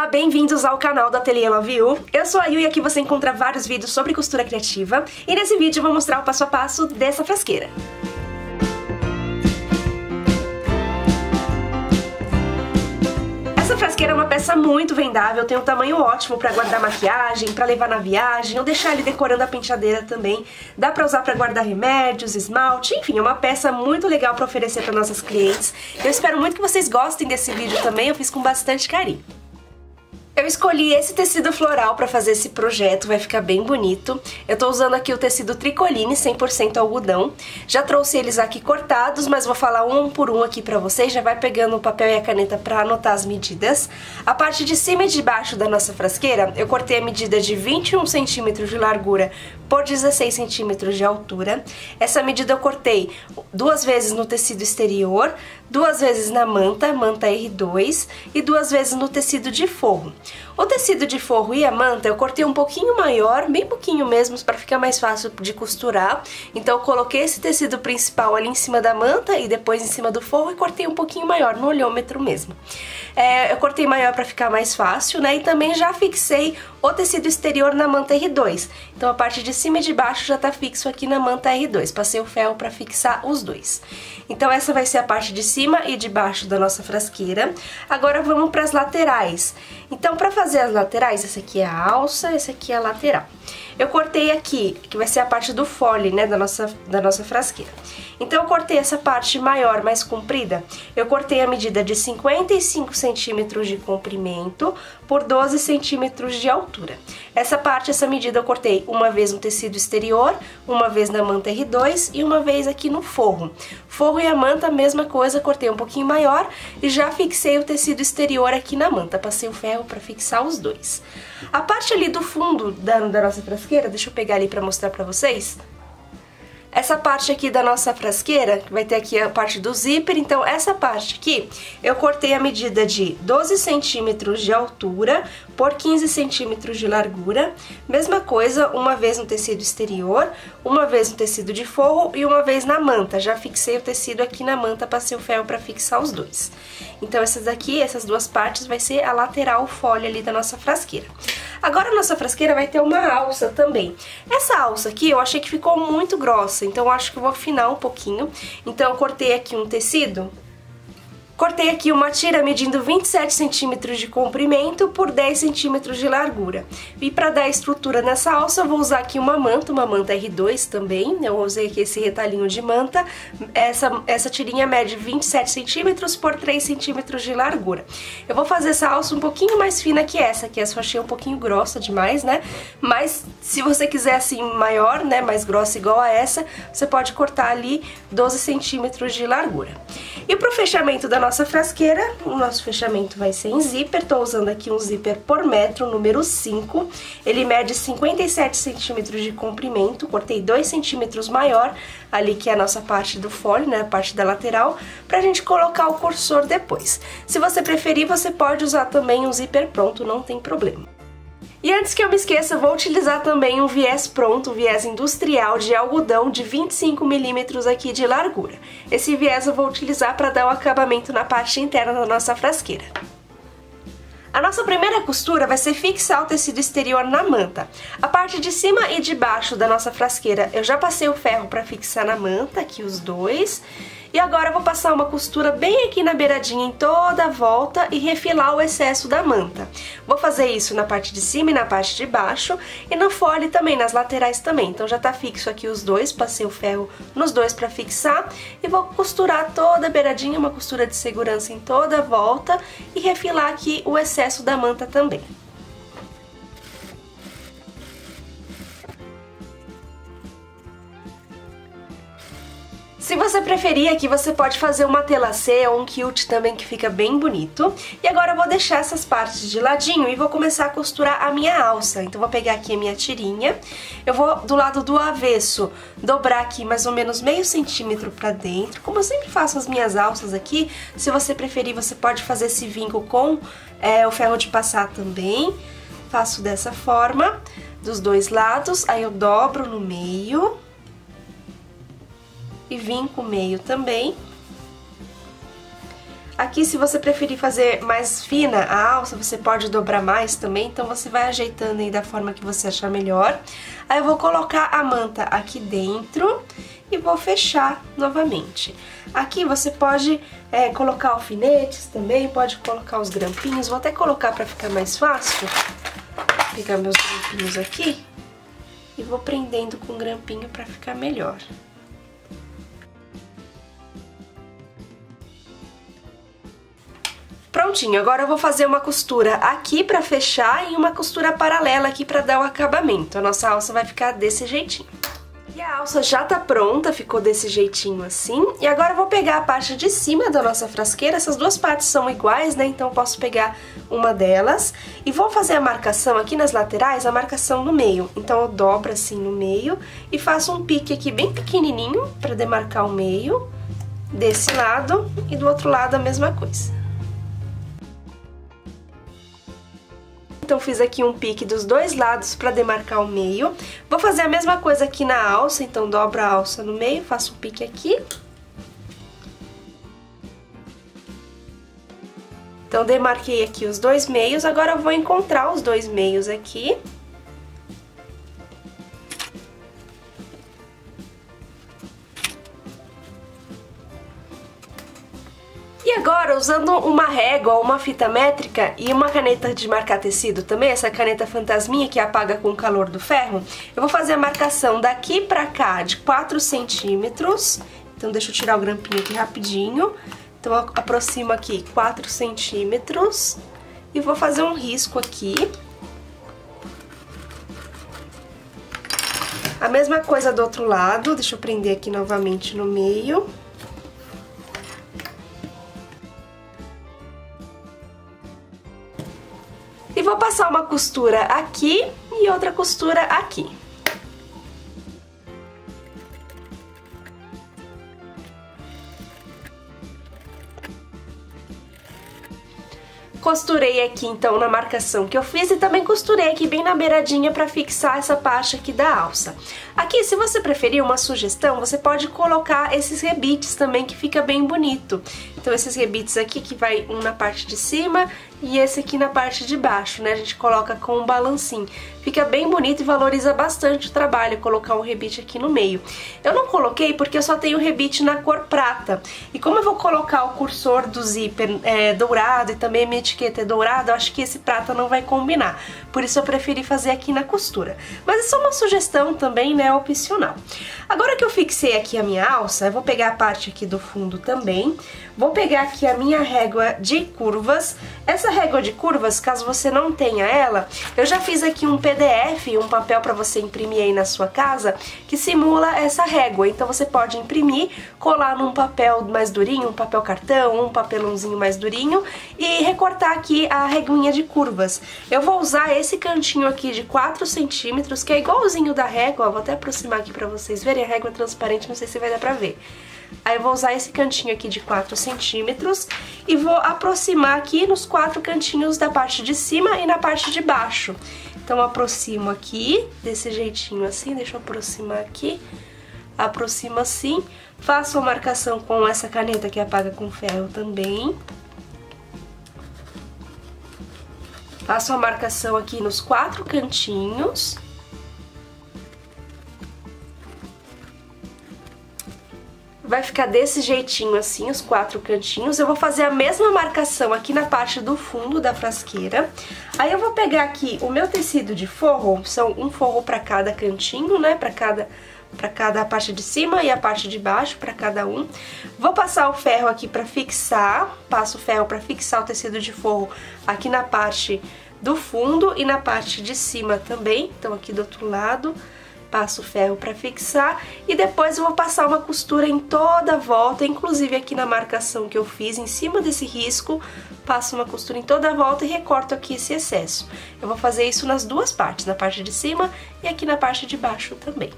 bem-vindos ao canal do Ateliê Love You. Eu sou a Yu e aqui você encontra vários vídeos sobre costura criativa. E nesse vídeo eu vou mostrar o passo a passo dessa frasqueira. Essa frasqueira é uma peça muito vendável, tem um tamanho ótimo para guardar maquiagem, para levar na viagem ou deixar ali decorando a penteadeira também. Dá para usar para guardar remédios, esmalte, enfim, é uma peça muito legal para oferecer para nossas clientes. Eu espero muito que vocês gostem desse vídeo também, eu fiz com bastante carinho. Eu escolhi esse tecido floral para fazer esse projeto, vai ficar bem bonito. Eu tô usando aqui o tecido Tricoline 100% algodão. Já trouxe eles aqui cortados, mas vou falar um por um aqui pra vocês. Já vai pegando o papel e a caneta pra anotar as medidas. A parte de cima e de baixo da nossa frasqueira, eu cortei a medida de 21 centímetros de largura por 16 centímetros de altura. Essa medida eu cortei 2 vezes no tecido exterior, 2 vezes na manta R2 e 2 vezes no tecido de forro. O tecido de forro e a manta eu cortei um pouquinho maior, bem pouquinho mesmo, para ficar mais fácil de costurar. Então eu coloquei esse tecido principal ali em cima da manta e depois em cima do forro e cortei um pouquinho maior, no olhômetro mesmo. Eu cortei maior para ficar mais fácil, né? E também já fixei o tecido exterior na manta R2. Então a parte de cima e de baixo já tá fixo aqui na manta R2. Passei o ferro para fixar os dois. Então essa vai ser a parte de cima e de baixo da nossa frasqueira. Agora vamos para as laterais. Então para fazer as laterais, essa aqui é a alça, essa aqui é a lateral. Eu cortei aqui, que vai ser a parte do fole, né, da nossa frasqueira. Então eu cortei essa parte maior, mais comprida, eu cortei a medida de 55 centímetros de comprimento por 12 centímetros de altura. Essa medida eu cortei uma vez no tecido exterior, uma vez na manta R2 e uma vez aqui no forro. Forro e a manta, a mesma coisa, cortei um pouquinho maior e já fixei o tecido exterior aqui na manta, passei o ferro para fixar os dois. A parte ali do fundo da nossa frasqueira, deixa eu pegar ali para mostrar para vocês. Essa parte aqui da nossa frasqueira, vai ter aqui a parte do zíper, então essa parte aqui eu cortei a medida de 12 centímetros de altura por 15 centímetros de largura. Mesma coisa, uma vez no tecido exterior, uma vez no tecido de forro e uma vez na manta. Já fixei o tecido aqui na manta, passei o ferro para fixar os dois. Então essas duas partes vai ser a lateral folha ali da nossa frasqueira. Agora a nossa frasqueira vai ter uma alça também. Essa alça aqui eu achei que ficou muito grossa, então eu acho que eu vou afinar um pouquinho. Então eu cortei aqui um tecido. Cortei aqui uma tira medindo 27 centímetros de comprimento por 10 centímetros de largura. E para dar estrutura nessa alça eu vou usar aqui uma manta R2 também. Eu usei aqui esse retalhinho de manta. Essa tirinha mede 27 centímetros por 3 centímetros de largura. Eu vou fazer essa alça um pouquinho mais fina que essa eu achei um pouquinho grossa demais, né? Mas se você quiser assim maior, né, mais grossa igual a essa, você pode cortar ali 12 centímetros de largura. E pro fechamento da nossa frasqueira, o nosso fechamento vai ser em zíper. Tô usando aqui um zíper por metro, número 5. Ele mede 57 centímetros de comprimento. Cortei 2 centímetros maior ali, que é a nossa parte do fole, né, a parte da lateral, pra gente colocar o cursor depois. Se você preferir, você pode usar também um zíper pronto, não tem problema. E antes que eu me esqueça, vou utilizar também um viés pronto, um viés industrial de algodão de 25 milímetros aqui de largura. Esse viés eu vou utilizar para dar o acabamento na parte interna da nossa frasqueira. A nossa primeira costura vai ser fixar o tecido exterior na manta. A parte de cima e de baixo da nossa frasqueira eu já passei o ferro para fixar na manta, aqui os dois. E agora eu vou passar uma costura bem aqui na beiradinha em toda a volta e refilar o excesso da manta. Vou fazer isso na parte de cima e na parte de baixo e no fole também, nas laterais também. Então já tá fixo aqui os dois, passei o ferro nos dois pra fixar e vou costurar toda a beiradinha, uma costura de segurança em toda a volta e refilar aqui o excesso da manta também. Se você preferir, aqui você pode fazer uma telacê ou um quilt também, que fica bem bonito. E agora eu vou deixar essas partes de ladinho e vou começar a costurar a minha alça. Então vou pegar aqui a minha tirinha, eu vou do lado do avesso dobrar aqui mais ou menos meio centímetro pra dentro, como eu sempre faço as minhas alças aqui. Se você preferir, você pode fazer esse vinco com o ferro de passar também. Faço dessa forma, dos dois lados, aí eu dobro no meio e vinco o meio também. Aqui, se você preferir fazer mais fina a alça, você pode dobrar mais também, então você vai ajeitando aí da forma que você achar melhor. Aí eu vou colocar a manta aqui dentro e vou fechar novamente. Aqui você pode colocar alfinetes também, pode colocar os grampinhos, vou até colocar para ficar mais fácil. Vou pegar meus grampinhos aqui e vou prendendo com o grampinho para ficar melhor. Prontinho, agora eu vou fazer uma costura aqui pra fechar e uma costura paralela aqui pra dar o acabamento. A nossa alça vai ficar desse jeitinho. E a alça já tá pronta, ficou desse jeitinho assim. E agora eu vou pegar a parte de cima da nossa frasqueira, essas duas partes são iguais, né? Então eu posso pegar uma delas e vou fazer a marcação aqui nas laterais, a marcação no meio. Então eu dobro assim no meio e faço um pique aqui bem pequenininho pra demarcar o meio desse lado e do outro lado a mesma coisa. Então fiz aqui um pique dos dois lados para demarcar o meio. Vou fazer a mesma coisa aqui na alça, então dobro a alça no meio, faço um pique aqui. Então demarquei aqui os dois meios, agora eu vou encontrar os dois meios aqui. E agora, usando uma régua ou uma fita métrica e uma caneta de marcar tecido também, essa caneta fantasminha que apaga com o calor do ferro, eu vou fazer a marcação daqui pra cá de 4 centímetros. Então deixa eu tirar o grampinho aqui rapidinho. Então eu aproximo aqui 4 centímetros e vou fazer um risco aqui. A mesma coisa do outro lado, deixa eu prender aqui novamente no meio. E vou passar uma costura aqui e outra costura aqui. Costurei aqui então na marcação que eu fiz e também costurei aqui bem na beiradinha para fixar essa parte aqui da alça. Aqui, se você preferir uma sugestão, você pode colocar esses rebites também que fica bem bonito. Então esses rebites aqui que vai um na parte de cima e esse aqui na parte de baixo, né? A gente coloca com um balancinho. Fica bem bonito e valoriza bastante o trabalho colocar um rebite aqui no meio. Eu não coloquei porque eu só tenho rebite na cor prata. E como eu vou colocar o cursor do zíper dourado e também a minha etiqueta é dourada, eu acho que esse prata não vai combinar. Por isso eu preferi fazer aqui na costura. Mas é só uma sugestão também, né? Opcional. Agora que eu fixei aqui a minha alça, eu vou pegar a parte aqui do fundo também. Vou pegar aqui a minha régua de curvas. Essa régua de curvas, caso você não tenha ela, eu já fiz aqui um PDF, um papel para você imprimir aí na sua casa, que simula essa régua. Então você pode imprimir, colar num papel mais durinho, um papel cartão, um papelãozinho mais durinho e recortar aqui a reguinha de curvas. Eu vou usar esse cantinho aqui de 4 centímetros, que é igualzinho da régua, vou até aproximar aqui para vocês verem, a régua é transparente, não sei se vai dar pra ver. Aí eu vou usar esse cantinho aqui de 4 centímetros e vou aproximar aqui nos 4 cantinhos da parte de cima e na parte de baixo. Então eu aproximo aqui, desse jeitinho assim, deixa eu aproximar aqui, aproximo assim, faço a marcação com essa caneta que apaga com ferro também. Faço a marcação aqui nos 4 cantinhos. Vai ficar desse jeitinho assim, os 4 cantinhos. Eu vou fazer a mesma marcação aqui na parte do fundo da frasqueira. Aí eu vou pegar aqui o meu tecido de forro, são um forro para cada cantinho, né? Para cada parte de cima e a parte de baixo, para cada um. Vou passar o ferro aqui para fixar, passo o ferro para fixar o tecido de forro aqui na parte do fundo e na parte de cima também. Então aqui do outro lado, passo o ferro para fixar e depois eu vou passar uma costura em toda a volta, inclusive aqui na marcação que eu fiz, em cima desse risco, passo uma costura em toda a volta e recorto aqui esse excesso. Eu vou fazer isso nas duas partes, na parte de cima e aqui na parte de baixo também.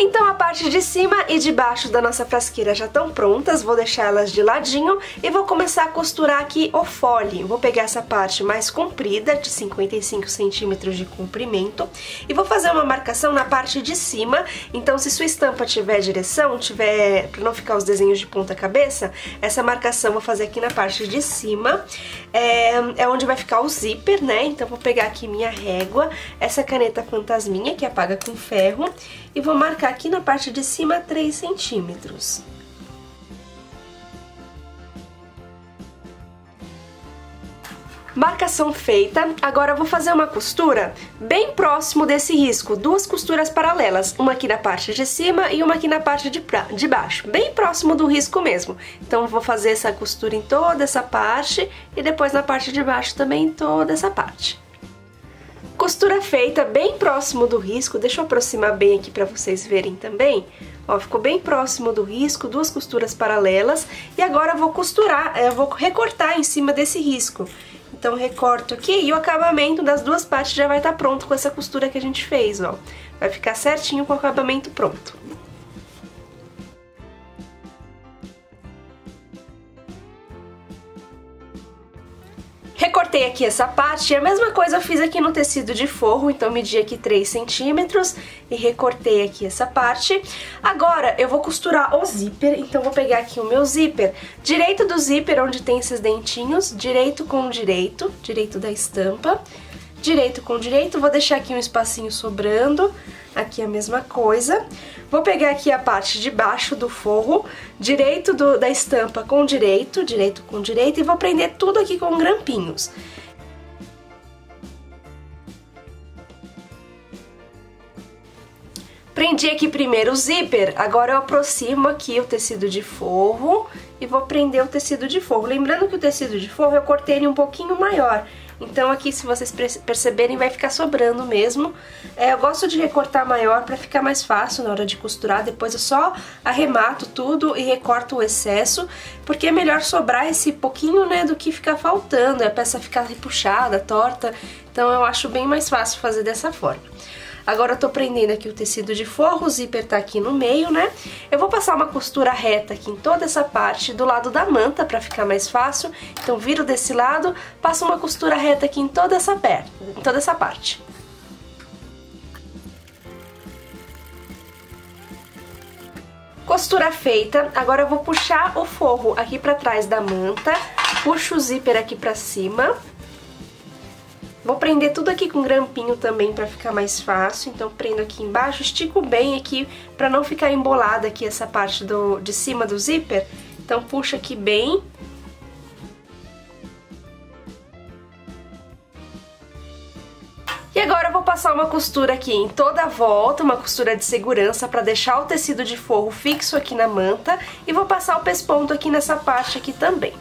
Então a parte de cima e de baixo da nossa frasqueira já estão prontas, vou deixar elas de ladinho e vou começar a costurar aqui o fole. Vou pegar essa parte mais comprida, de 55 centímetros de comprimento, e vou fazer uma marcação na parte de cima. Então se sua estampa tiver direção, para não ficar os desenhos de ponta cabeça, essa marcação eu vou fazer aqui na parte de cima, é onde vai ficar o zíper, né? Então vou pegar aqui minha régua, essa caneta fantasminha que apaga com ferro, e vou marcar aqui na parte de cima 3 centímetros. Marcação feita, agora eu vou fazer uma costura bem próximo desse risco, 2 costuras paralelas, uma aqui na parte de cima e uma aqui na parte de baixo, bem próximo do risco mesmo. Então eu vou fazer essa costura em toda essa parte e depois na parte de baixo também em toda essa parte. Costura feita bem próximo do risco, deixa eu aproximar bem aqui para vocês verem também. Ó, ficou bem próximo do risco, 2 costuras paralelas, e agora eu vou costurar, eu vou recortar em cima desse risco. Então recorto aqui e o acabamento das 2 partes já vai estar pronto com essa costura que a gente fez, ó. Vai ficar certinho com o acabamento pronto. Recortei aqui essa parte, e a mesma coisa eu fiz aqui no tecido de forro, então medi aqui 3 centímetros e recortei aqui essa parte. Agora eu vou costurar o zíper, então vou pegar aqui o meu zíper, direito do zíper onde tem esses dentinhos, direito com direito, direito da estampa, direito com direito, vou deixar aqui um espacinho sobrando, aqui a mesma coisa. Vou pegar aqui a parte de baixo do forro, direito da estampa com direito, direito com direito, e vou prender tudo aqui com grampinhos. Prendi aqui primeiro o zíper, agora eu aproximo aqui o tecido de forro e vou prender o tecido de forro. Lembrando que o tecido de forro eu cortei ele um pouquinho maior, então aqui, se vocês perceberem, vai ficar sobrando mesmo. Eu gosto de recortar maior para ficar mais fácil na hora de costurar, depois eu só arremato tudo e recorto o excesso, porque é melhor sobrar esse pouquinho, né, do que ficar faltando, a peça ficar repuxada, torta, então eu acho bem mais fácil fazer dessa forma. Agora eu tô prendendo aqui o tecido de forro, o zíper tá aqui no meio, né? Eu vou passar uma costura reta aqui em toda essa parte do lado da manta pra ficar mais fácil. Então viro desse lado, passo uma costura reta aqui em toda essa parte. Costura feita, agora eu vou puxar o forro aqui pra trás da manta, puxo o zíper aqui pra cima. Vou prender tudo aqui com grampinho também pra ficar mais fácil, então prendo aqui embaixo, estico bem aqui pra não ficar embolada aqui essa parte de cima do zíper, então puxo aqui bem. E agora eu vou passar uma costura aqui em toda a volta, uma costura de segurança pra deixar o tecido de forro fixo aqui na manta, e vou passar o pesponto aqui nessa parte aqui também.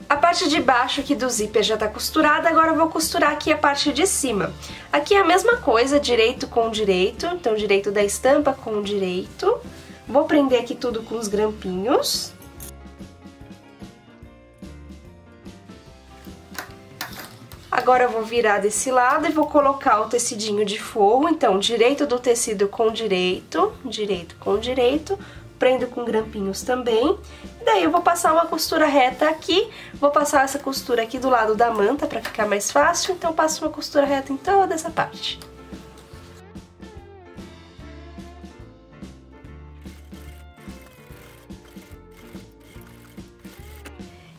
A parte de baixo aqui do zíper já tá costurada, agora eu vou costurar aqui a parte de cima. Aqui é a mesma coisa, direito com direito, então direito da estampa com direito. Vou prender aqui tudo com os grampinhos. Agora eu vou virar desse lado e vou colocar o tecidinho de forro, então direito do tecido com direito, direito com direito. Prendo com grampinhos também, e daí eu vou passar uma costura reta aqui, vou passar essa costura aqui do lado da manta pra ficar mais fácil, então passo uma costura reta em toda essa parte.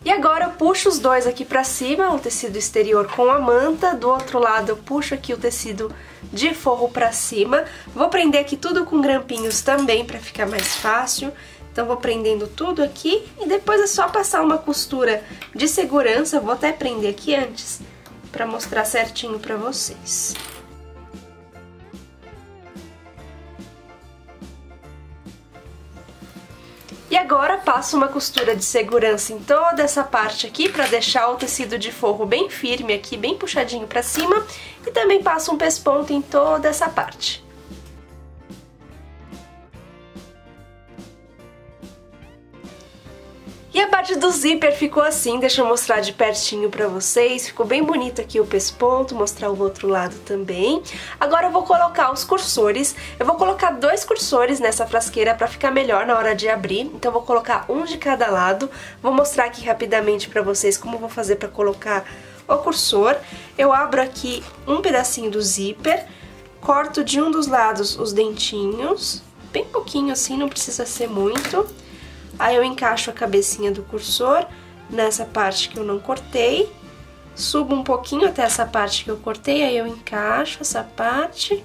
E agora eu puxo os dois aqui pra cima, o tecido exterior com a manta, do outro lado eu puxo aqui o tecido de forro pra cima. Vou prender aqui tudo com grampinhos também pra ficar mais fácil. Então vou prendendo tudo aqui e depois é só passar uma costura de segurança. Vou até prender aqui antes pra mostrar certinho pra vocês. E agora passo uma costura de segurança em toda essa parte aqui para deixar o tecido de forro bem firme aqui, bem puxadinho para cima, e também passo um pesponto em toda essa parte. E a parte do zíper ficou assim, deixa eu mostrar de pertinho pra vocês. Ficou bem bonito aqui o pesponto, mostrar o outro lado também. Agora eu vou colocar os cursores. Eu vou colocar 2 cursores nessa frasqueira pra ficar melhor na hora de abrir. Então eu vou colocar um de cada lado. Vou mostrar aqui rapidamente pra vocês como eu vou fazer pra colocar o cursor. Eu abro aqui um pedacinho do zíper, corto de um dos lados os dentinhos, bem pouquinho assim, não precisa ser muito. Aí eu encaixo a cabecinha do cursor nessa parte que eu não cortei, subo um pouquinho até essa parte que eu cortei, aí eu encaixo essa parte,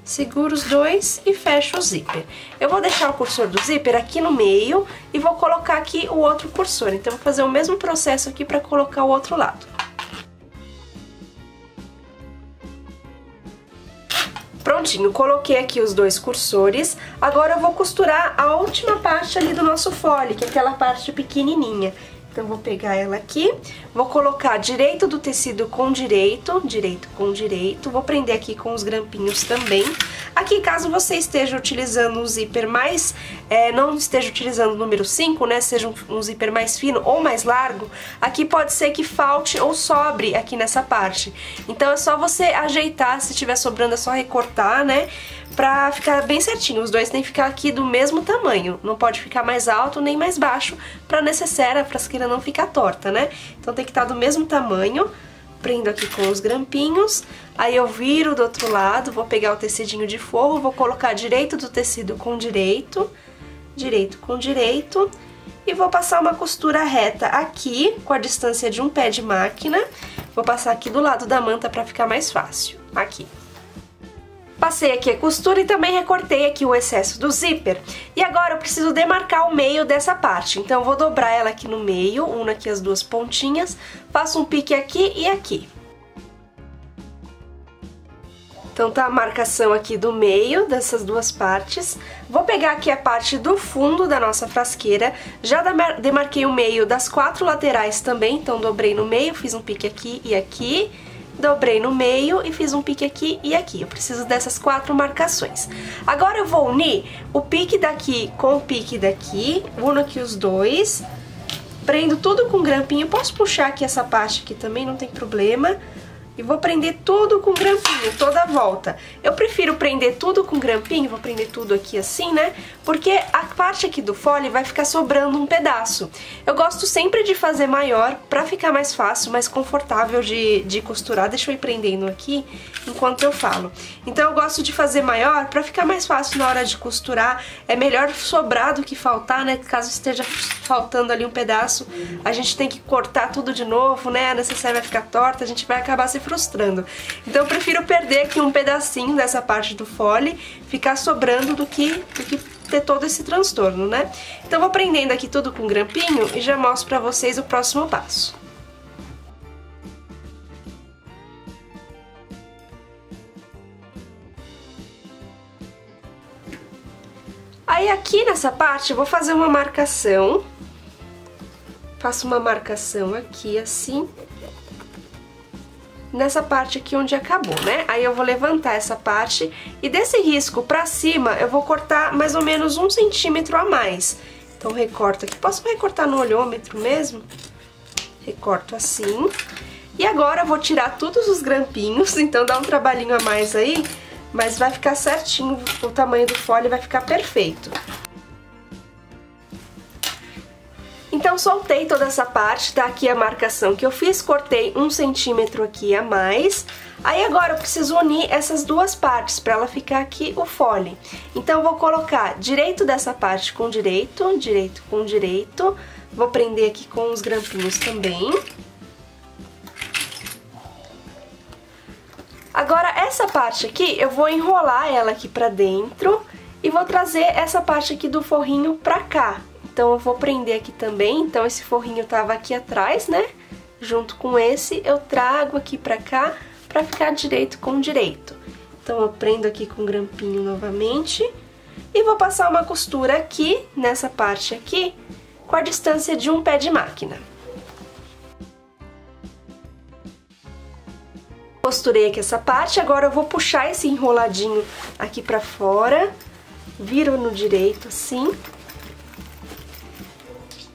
seguro os dois e fecho o zíper. Eu vou deixar o cursor do zíper aqui no meio e vou colocar aqui o outro cursor, então vou fazer o mesmo processo aqui para colocar o outro lado. Prontinho, coloquei aqui os 2 cursores, agora eu vou costurar a última parte ali do nosso fole, que é aquela parte pequenininha. Então vou pegar ela aqui, vou colocar direito do tecido com direito, direito com direito, vou prender aqui com os grampinhos também. Aqui, caso você esteja utilizando um zíper mais, não esteja utilizando o número 5, né, seja um zíper mais fino ou mais largo, aqui pode ser que falte ou sobre aqui nessa parte. Então é só você ajeitar, se tiver sobrando é só recortar, né, pra ficar bem certinho. Os dois tem que ficar aqui do mesmo tamanho, não pode ficar mais alto nem mais baixo, pra necessária a frasqueira não ficar torta, né? Então tem que estar do mesmo tamanho. Prendo aqui com os grampinhos, aí eu viro do outro lado, vou pegar o tecidinho de forro, vou colocar direito do tecido com direito, direito com direito, e vou passar uma costura reta aqui, com a distância de um pé de máquina. Vou passar aqui do lado da manta pra ficar mais fácil, aqui. Passei aqui a costura e também recortei aqui o excesso do zíper. E agora eu preciso demarcar o meio dessa parte. Então eu vou dobrar ela aqui no meio, uno aqui as 2 pontinhas, faço um pique aqui e aqui. Então tá a marcação aqui do meio dessas 2 partes. Vou pegar aqui a parte do fundo da nossa frasqueira. Já demarquei o meio das 4 laterais também, então dobrei no meio, fiz um pique aqui e aqui. Dobrei no meio e fiz um pique aqui e aqui. Eu preciso dessas 4 marcações. Agora eu vou unir o pique daqui com o pique daqui. Uno aqui os 2. Prendo tudo com grampinho. Posso puxar aqui essa parte aqui também, não tem problema. E vou prender tudo com grampinho, toda a volta. Eu prefiro prender tudo com grampinho, vou prender tudo aqui assim, né? Porque a parte aqui do fole vai ficar sobrando um pedaço. Eu gosto sempre de fazer maior pra ficar mais fácil, mais confortável de costurar. Deixa eu ir prendendo aqui enquanto eu falo. Então eu gosto de fazer maior pra ficar mais fácil na hora de costurar. É melhor sobrar do que faltar, né? Caso esteja faltando ali um pedaço, a gente tem que cortar tudo de novo, né? A necessaire vai ficar torta, a gente vai acabar se frustrando. Então eu prefiro perder aqui um pedacinho dessa parte do fole, ficar sobrando do que ter todo esse transtorno, né? Então eu vou prendendo aqui tudo com grampinho e já mostro pra vocês o próximo passo. Aí aqui nessa parte eu vou fazer uma marcação. Faço uma marcação aqui assim. Nessa parte aqui onde acabou, né? Aí eu vou levantar essa parte e desse risco pra cima eu vou cortar mais ou menos 1 centímetro a mais. Então recorto aqui, posso recortar no olhômetro mesmo? Recorto assim. E agora eu vou tirar todos os grampinhos, então dá um trabalhinho a mais aí, mas vai ficar certinho, o tamanho do fole vai ficar perfeito. Então soltei toda essa parte, tá aqui a marcação que eu fiz, cortei 1 centímetro aqui a mais. Aí agora eu preciso unir essas 2 partes para ela ficar aqui o fole. Então eu vou colocar direito dessa parte com direito, direito com direito. Vou prender aqui com os grampinhos também. Agora essa parte aqui eu vou enrolar ela aqui pra dentro e vou trazer essa parte aqui do forrinho pra cá. Então eu vou prender aqui também, então esse forrinho tava aqui atrás, né? Junto com esse, eu trago aqui pra cá, pra ficar direito com direito. Então eu prendo aqui com grampinho novamente e vou passar uma costura aqui, nessa parte aqui, com a distância de um pé de máquina. Costurei aqui essa parte, agora eu vou puxar esse enroladinho aqui pra fora, viro no direito assim.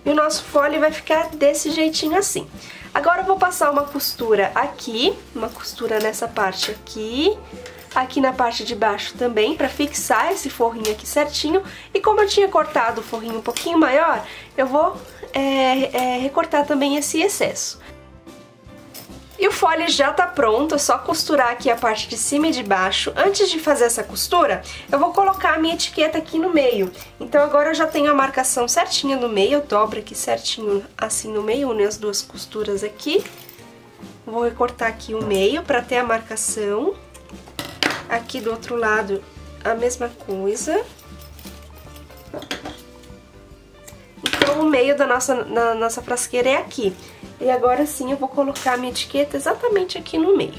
E o nosso fole vai ficar desse jeitinho assim. Agora eu vou passar uma costura aqui, uma costura nessa parte aqui, aqui na parte de baixo também, pra fixar esse forrinho aqui certinho. E como eu tinha cortado o forrinho um pouquinho maior, eu vou recortar também esse excesso. E o fole já tá pronto, é só costurar aqui a parte de cima e de baixo. Antes de fazer essa costura, eu vou colocar a minha etiqueta aqui no meio. Então agora eu já tenho a marcação certinha no meio, eu dobro aqui certinho assim no meio, uno as duas costuras aqui. Vou recortar aqui o meio pra ter a marcação. Aqui do outro lado a mesma coisa. Então o meio da nossa frasqueira é aqui. E agora sim eu vou colocar a minha etiqueta exatamente aqui no meio.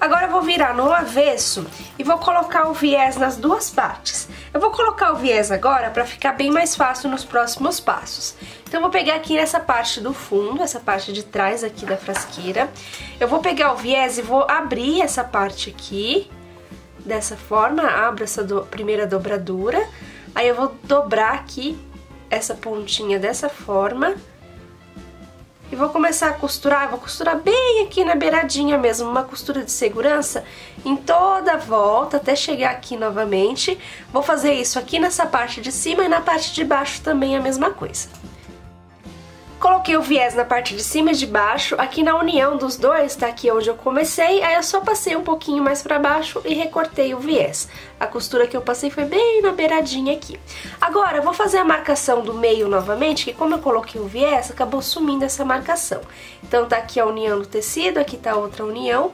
Agora eu vou virar no avesso e vou colocar o viés nas duas partes. Eu vou colocar o viés agora para ficar bem mais fácil nos próximos passos. Então eu vou pegar aqui nessa parte do fundo, essa parte de trás aqui da frasqueira. Eu vou pegar o viés e vou abrir essa parte aqui. Dessa forma, abro essa primeira dobradura, aí eu vou dobrar aqui essa pontinha dessa forma e vou começar a costurar, vou costurar bem aqui na beiradinha mesmo, uma costura de segurança em toda a volta até chegar aqui novamente. Vou fazer isso aqui nessa parte de cima e na parte de baixo também a mesma coisa. Coloquei o viés na parte de cima e de baixo, aqui na união dos dois, tá aqui onde eu comecei, aí eu só passei um pouquinho mais pra baixo e recortei o viés. A costura que eu passei foi bem na beiradinha aqui. Agora eu vou fazer a marcação do meio novamente, que como eu coloquei o viés, acabou sumindo essa marcação. Então tá aqui a união do tecido, aqui tá a outra união.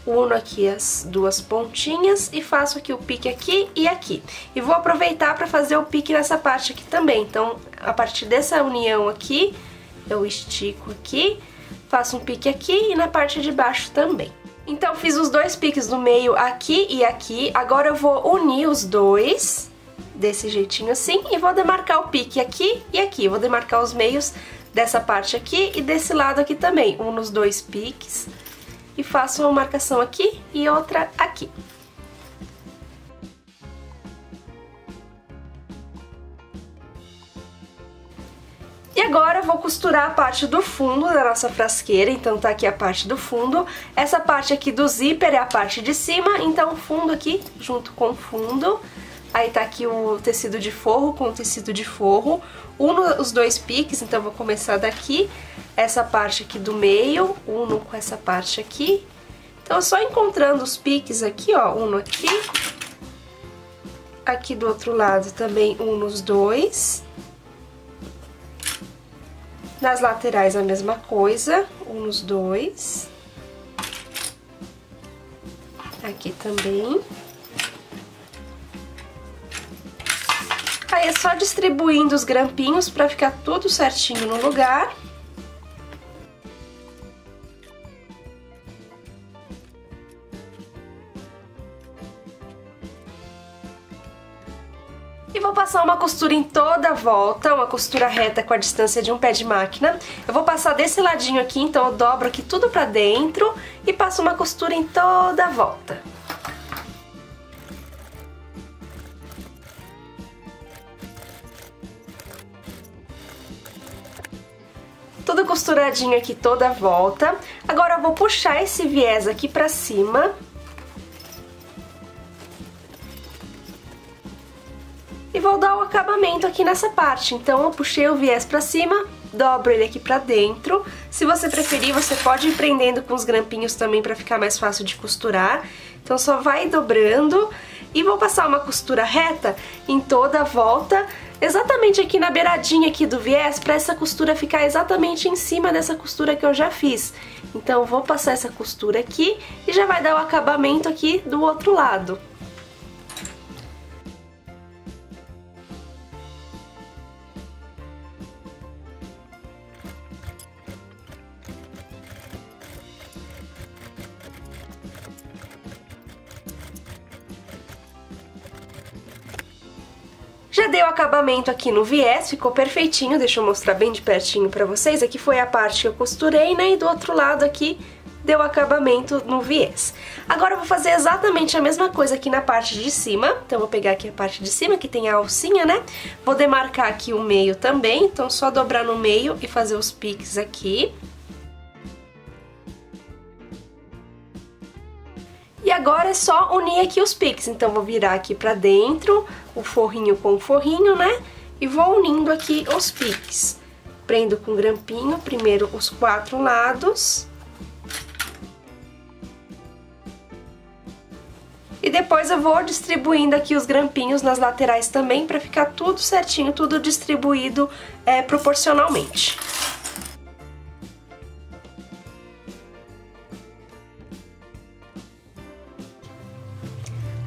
Uno aqui as duas pontinhas e faço aqui o pique aqui e aqui. E vou aproveitar para fazer o pique nessa parte aqui também. Então, a partir dessa união aqui, eu estico aqui, faço um pique aqui e na parte de baixo também. Então, fiz os dois piques no meio aqui e aqui. Agora eu vou unir os dois, desse jeitinho assim, e vou demarcar o pique aqui e aqui. Vou demarcar os meios dessa parte aqui e desse lado aqui também. Uno os dois piques. E faço uma marcação aqui e outra aqui. E agora eu vou costurar a parte do fundo da nossa frasqueira, então tá aqui a parte do fundo. Essa parte aqui do zíper é a parte de cima, então o fundo aqui junto com o fundo. Aí tá aqui o tecido de forro com o tecido de forro. Uno os dois piques, então vou começar daqui. Essa parte aqui do meio, uno com essa parte aqui. Então, só encontrando os piques aqui, ó, uno aqui. Aqui do outro lado também uno os dois. Nas laterais a mesma coisa, uno os dois. Aqui também. Aí é só distribuindo os grampinhos pra ficar tudo certinho no lugar. E vou passar uma costura em toda a volta, uma costura reta com a distância de um pé de máquina. Eu vou passar desse ladinho aqui, então eu dobro aqui tudo pra dentro e passo uma costura em toda a volta. Tudo costuradinho aqui toda a volta. Agora eu vou puxar esse viés aqui pra cima. E vou dar o acabamento aqui nessa parte. Então eu puxei o viés pra cima, dobro ele aqui pra dentro. Se você preferir, você pode ir prendendo com os grampinhos também pra ficar mais fácil de costurar. Então só vai dobrando. E vou passar uma costura reta em toda a volta, exatamente aqui na beiradinha aqui do viés, pra essa costura ficar exatamente em cima dessa costura que eu já fiz. Então vou passar essa costura aqui e já vai dar o acabamento aqui do outro lado. Já dei o acabamento aqui no viés, ficou perfeitinho, deixa eu mostrar bem de pertinho pra vocês. Aqui foi a parte que eu costurei, né, e do outro lado aqui deu acabamento no viés. Agora eu vou fazer exatamente a mesma coisa aqui na parte de cima. Então eu vou pegar aqui a parte de cima, que tem a alcinha, né? Vou demarcar aqui o meio também, então só dobrar no meio e fazer os piques aqui. E agora é só unir aqui os piques, então vou virar aqui pra dentro, o forrinho com o forrinho, né? E vou unindo aqui os piques. Prendo com grampinho, primeiro os 4 lados. E depois eu vou distribuindo aqui os grampinhos nas laterais também, pra ficar tudo certinho, tudo distribuído proporcionalmente.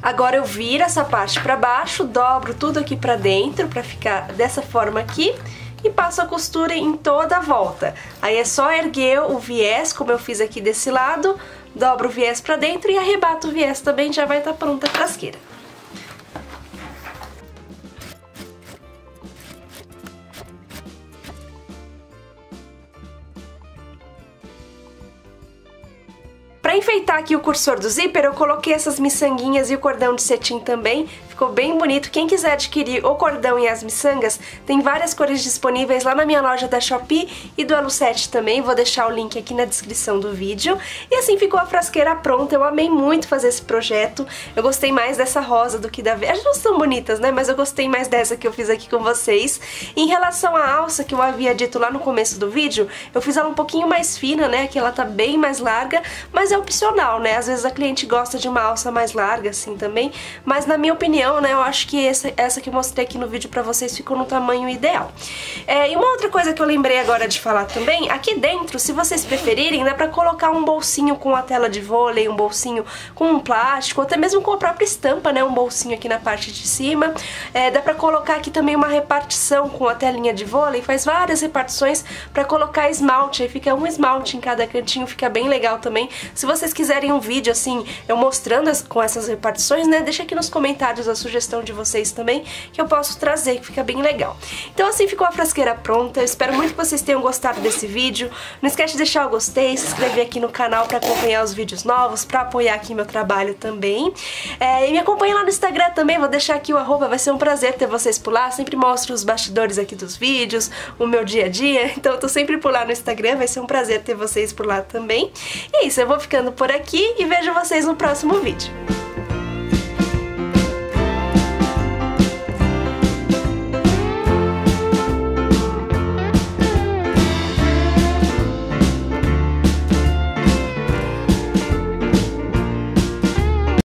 Agora eu viro essa parte pra baixo, dobro tudo aqui pra dentro, pra ficar dessa forma aqui, e passo a costura em toda a volta. Aí é só erguer o viés, como eu fiz aqui desse lado, dobro o viés pra dentro e arrebato o viés também, já vai estar pronta a frasqueira. Pra enfeitar aqui o cursor do zíper, eu coloquei essas miçanguinhas e o cordão de cetim também. Ficou bem bonito. Quem quiser adquirir o cordão e as miçangas, tem várias cores disponíveis lá na minha loja da Shopee e do Elo7 também. Vou deixar o link aqui na descrição do vídeo. E assim ficou a frasqueira pronta. Eu amei muito fazer esse projeto. Eu gostei mais dessa rosa do que da verde. As duas são bonitas, né? Mas eu gostei mais dessa que eu fiz aqui com vocês. Em relação à alça, que eu havia dito lá no começo do vídeo, eu fiz ela um pouquinho mais fina, né? Aqui ela tá bem mais larga, mas é opcional, né? Às vezes a cliente gosta de uma alça mais larga assim também, mas na minha opinião, né, eu acho que essa que eu mostrei aqui no vídeo pra vocês ficou no tamanho ideal. E uma outra coisa que eu lembrei agora de falar também, aqui dentro, se vocês preferirem, dá pra colocar um bolsinho com a tela de vôlei, um bolsinho com um plástico, até mesmo com a própria estampa, né, um bolsinho aqui na parte de cima. Dá pra colocar aqui também uma repartição com a telinha de vôlei, faz várias repartições pra colocar esmalte, aí fica um esmalte em cada cantinho, fica bem legal também. Se vocês quiserem um vídeo assim, eu mostrando com essas repartições, né, deixa aqui nos comentários a sugestão de vocês também, que eu posso trazer, que fica bem legal. Então assim ficou a frasqueira pronta, eu espero muito que vocês tenham gostado desse vídeo. Não esquece de deixar o gostei, se inscrever aqui no canal pra acompanhar os vídeos novos, pra apoiar aqui meu trabalho também. E me acompanhe lá no Instagram também, vou deixar aqui o @, vai ser um prazer ter vocês por lá, sempre mostro os bastidores aqui dos vídeos, o meu dia a dia, então eu tô sempre por lá no Instagram, vai ser um prazer ter vocês por lá também. E é isso, eu vou ficando por aqui e vejo vocês no próximo vídeo.